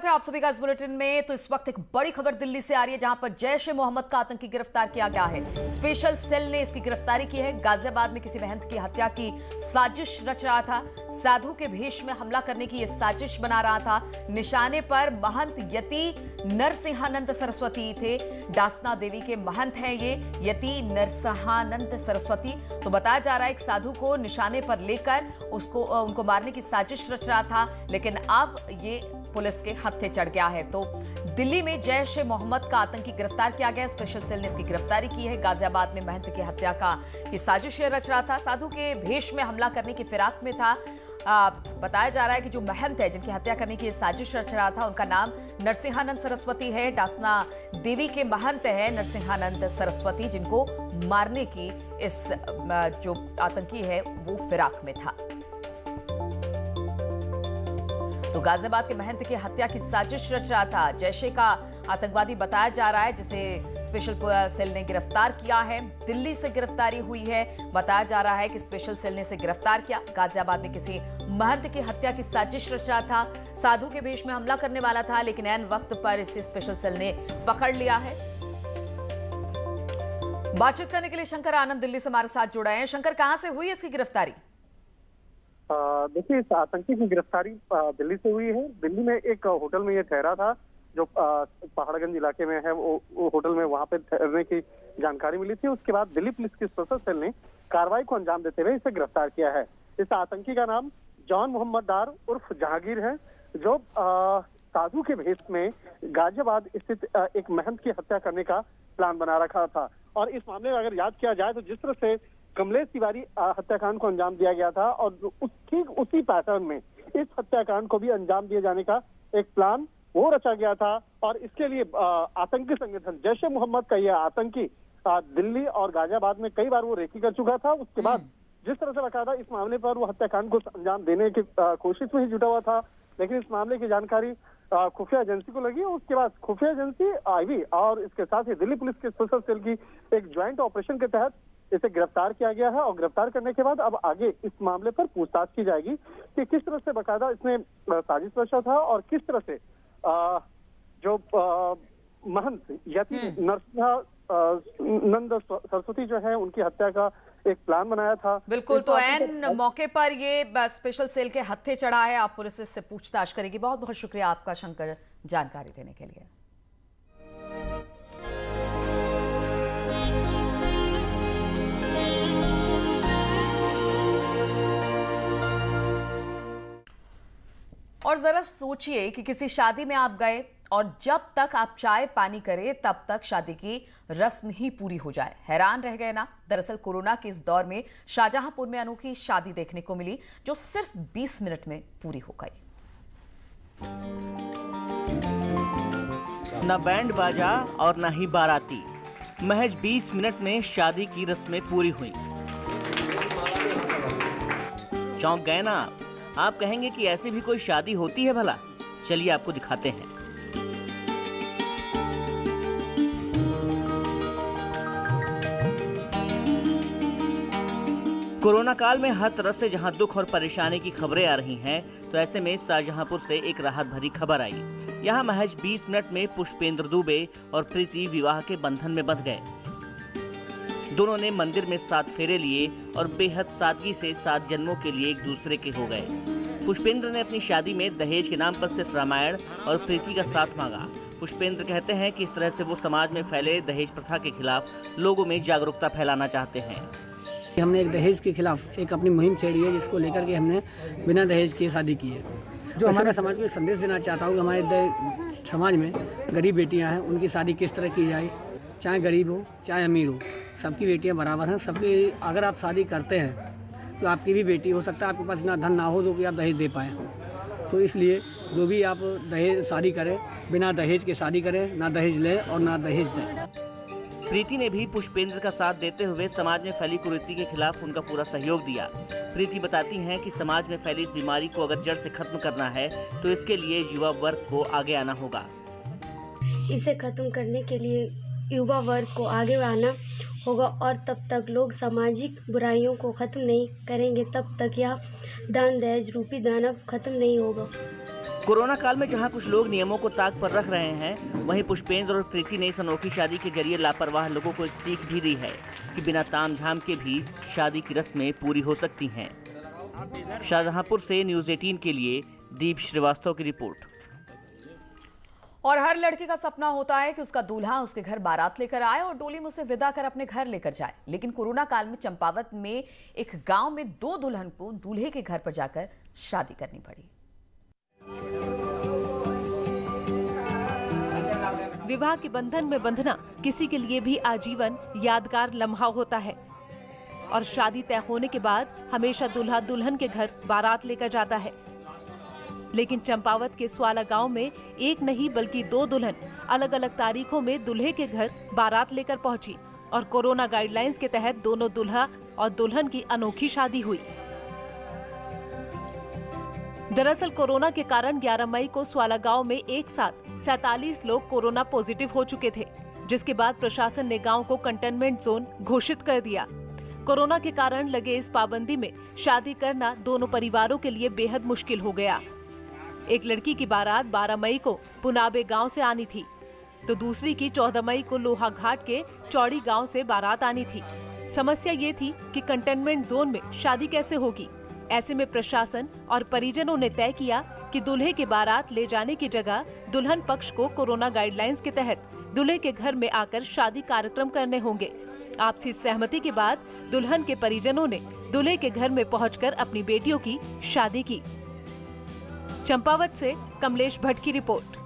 स्वागत है आप सभी का इस बुलेटिन में। तो इस वक्त एक बड़ी खबर दिल्ली से आ रही है, जहां पर जैश ए मोहम्मद का आतंकी गिरफ्तार किया गया है। स्पेशल सेल ने इसकी गिरफ्तारी की है। गाजियाबाद में किसी महंत की हत्या की साजिश रच रहा था। साधु के भेष में हमला करने की यह साजिश बना रहा था। निशाने पर महंत यति नरसिंहानंद सरस्वती थे। डासना देवी के महंत हैं ये यति नरसिंहानंद सरस्वती। तो बताया जा रहा है एक साधु को निशाने पर लेकर उनको मारने की साजिश रच रहा था, लेकिन अब ये पुलिस के हत्थे चढ़ गया है। तो दिल्ली में जैश ए मोहम्मद का आतंकी गिरफ्तार किया गया। स्पेशल सेल ने इसकी गिरफ्तारी की है। गाजियाबाद में महंत की हत्या की साजिश रच रहा था। साधु के भेष में हमला करने की फिराक में था। बताया जा रहा है कि जो महंत है जिनकी हत्या करने की साजिश रच रहा था, उनका नाम नरसिंहानंद सरस्वती है। डासना देवी के महंत है नरसिंहानंद सरस्वती, जिनको मारने की इस जो आतंकी है वो फिराक में था। तो गाजियाबाद के महंत की हत्या की साजिश रच रहा था। जैशे का आतंकवादी बताया जा रहा है, जिसे स्पेशल सेल ने गिरफ्तार किया है। दिल्ली से गिरफ्तारी हुई है। बताया जा रहा है कि स्पेशल सेल ने इसे गिरफ्तार किया। गाजियाबाद में किसी महंत की हत्या की साजिश रच रहा था। साधु के भेष में हमला करने वाला था, लेकिन ऐन वक्त पर इसे स्पेशल सेल ने पकड़ लिया है। बातचीत करने के लिए शंकर आनंद दिल्ली से हमारे साथ जुड़े हैं। शंकर, कहां से हुई इसकी गिरफ्तारी? देखिए, इस आतंकी की गिरफ्तारी दिल्ली से हुई है। दिल्ली में एक होटल में ये ठहरा था, जो पहाड़गंज इलाके में है। वो होटल में वहां पे ठहरने की जानकारी मिली थी। उसके बाद दिल्ली पुलिस की स्पेशल सेल ने कार्रवाई को अंजाम देते हुए इसे गिरफ्तार किया है। इस आतंकी का नाम जॉन मोहम्मद डार उर्फ जहांगीर है, जो साधु के भेष में गाजियाबाद स्थित एक महंत की हत्या करने का प्लान बना रखा था। और इस मामले में अगर याद किया जाए तो जिस तरह से कमलेश तिवारी हत्याकांड को अंजाम दिया गया था, और ठीक उसी पैटर्न में इस हत्याकांड को भी अंजाम दिए जाने का एक प्लान वो रचा गया था। और इसके लिए आतंकी संगठन जैश ए मोहम्मद का यह आतंकी दिल्ली और गाजियाबाद में कई बार वो रेकी कर चुका था। उसके बाद जिस तरह से बकायदा इस मामले पर वो हत्याकांड को अंजाम देने की कोशिश में ही जुटा हुआ था, लेकिन इस मामले की जानकारी खुफिया एजेंसी को लगी। उसके बाद खुफिया एजेंसी आई और इसके साथ ही दिल्ली पुलिस के स्पेशल सेल की एक ज्वाइंट ऑपरेशन के तहत इसे गिरफ्तार किया गया है। और गिरफ्तार करने के बाद अब आगे इस मामले पर पूछताछ की जाएगी कि किस तरह से बकायदा इसने साजिश रचा था और किस तरह से जो महंत यति नरसिंहानंद सरस्वती जो है उनकी हत्या का एक प्लान बनाया था। बिल्कुल, तो एन मौके पर ये स्पेशल सेल के हत्थे चढ़ा है। आप पुलिस इससे पूछताछ करेगी। बहुत बहुत शुक्रिया आपका शंकर, जानकारी देने के लिए। और जरा सोचिए कि किसी शादी में आप गए और जब तक आप चाय पानी करें तब तक शादी की रस्म ही पूरी हो जाए। हैरान रह गए ना? दरअसल कोरोना के इस दौर में शाहजहांपुर में अनोखी शादी देखने को मिली, जो सिर्फ 20 मिनट में पूरी हो गई। न बैंड बाजा और न ही बाराती, महज 20 मिनट में शादी की रस्में पूरी हुई। चौंक गए ना आप कहेंगे कि ऐसी भी कोई शादी होती है भला? चलिए आपको दिखाते हैं। कोरोना काल में हर तरफ से जहां दुख और परेशानी की खबरें आ रही हैं, तो ऐसे में शाहजहांपुर से एक राहत भरी खबर आई। यहां महज 20 मिनट में पुष्पेंद्र दुबे और प्रीति विवाह के बंधन में बंध गए। दोनों ने मंदिर में 7 फेरे लिए और बेहद सादगी से 7 जन्मों के लिए एक दूसरे के हो गए। पुष्पेंद्र ने अपनी शादी में दहेज के नाम पर सिर्फ रामायण और प्रीति का साथ मांगा। पुष्पेंद्र कहते हैं कि इस तरह से वो समाज में फैले दहेज प्रथा के खिलाफ लोगों में जागरूकता फैलाना चाहते हैं। हमने एक दहेज के खिलाफ एक अपनी मुहिम छेड़ी है, जिसको लेकर के हमने बिना दहेज की शादी की है। जो हमारे समाज को संदेश देना चाहता हूँ कि हमारे समाज में गरीब बेटियाँ हैं, उनकी शादी किस तरह की जाए। चाहे गरीब हो चाहे अमीर हो, सबकी बेटियां बराबर हैं। सबकी अगर आप शादी करते हैं तो आपकी भी बेटी हो सकता है, आपके पास इतना धन ना हो जो कि आप दहेज दे पाएँ। तो इसलिए जो भी आप दहेज शादी करें, बिना दहेज के शादी करें, ना दहेज लें और ना दहेज दें। प्रीति ने भी पुष्पेंद्र का साथ देते हुए समाज में फैली कुरीति के खिलाफ उनका पूरा सहयोग दिया। प्रीति बताती हैं कि समाज में फैली इस बीमारी को अगर जड़ से खत्म करना है तो इसके लिए युवा वर्ग को आगे आना होगा। इसे खत्म करने के लिए युवा वर्ग को आगे आना होगा, और तब तक लोग सामाजिक बुराइयों को खत्म नहीं करेंगे, तब तक यह दान दहेज रूपी दानव खत्म नहीं होगा। कोरोना काल में जहां कुछ लोग नियमों को ताक पर रख रहे हैं, वहीं पुष्पेंद्र और प्रीति ने इस अनोखी शादी के जरिए लापरवाह लोगों को एक सीख भी दी है कि बिना तामझाम के भी शादी की रस्में पूरी हो सकती हैं। शाहजहांपुर से न्यूज़ 18 के लिए दीप श्रीवास्तव की रिपोर्ट। और हर लड़के का सपना होता है कि उसका दूल्हा उसके घर बारात लेकर आए और डोली में उसे विदा कर अपने घर लेकर जाए। लेकिन कोरोना काल में चंपावत में एक गांव में 2 दुल्हन को दूल्हे के घर पर जाकर शादी करनी पड़ी। विवाह के बंधन में बंधना किसी के लिए भी आजीवन यादगार लम्हा होता है और शादी तय होने के बाद हमेशा दूल्हा दुल्हन के घर बारात लेकर जाता है। लेकिन चंपावत के स्वाला गांव में एक नहीं बल्कि 2 दुल्हन अलग अलग तारीखों में दूल्हे के घर बारात लेकर पहुंची और कोरोना गाइडलाइंस के तहत दोनों दूल्हा और दुल्हन की अनोखी शादी हुई। दरअसल कोरोना के कारण 11 मई को स्वाला गांव में एक साथ 47 लोग कोरोना पॉजिटिव हो चुके थे, जिसके बाद प्रशासन ने गांव को कंटेनमेंट जोन घोषित कर दिया। कोरोना के कारण लगे इस पाबंदी में शादी करना दोनों परिवारों के लिए बेहद मुश्किल हो गया। एक लड़की की बारात 12 मई को पुनाबे गांव से आनी थी, तो दूसरी की 14 मई को लोहा घाट के चौड़ी गांव से बारात आनी थी। समस्या ये थी कि कंटेनमेंट जोन में शादी कैसे होगी। ऐसे में प्रशासन और परिजनों ने तय किया कि दूल्हे की बारात ले जाने की जगह दुल्हन पक्ष को कोरोना गाइडलाइंस के तहत दूल्हे के घर में आकर शादी कार्यक्रम करने होंगे। आपसी सहमति के बाद दुल्हन के परिजनों ने दूल्हे के घर में पहुंचकर अपनी बेटियों की शादी की। चंपावत से कमलेश भट्ट की रिपोर्ट।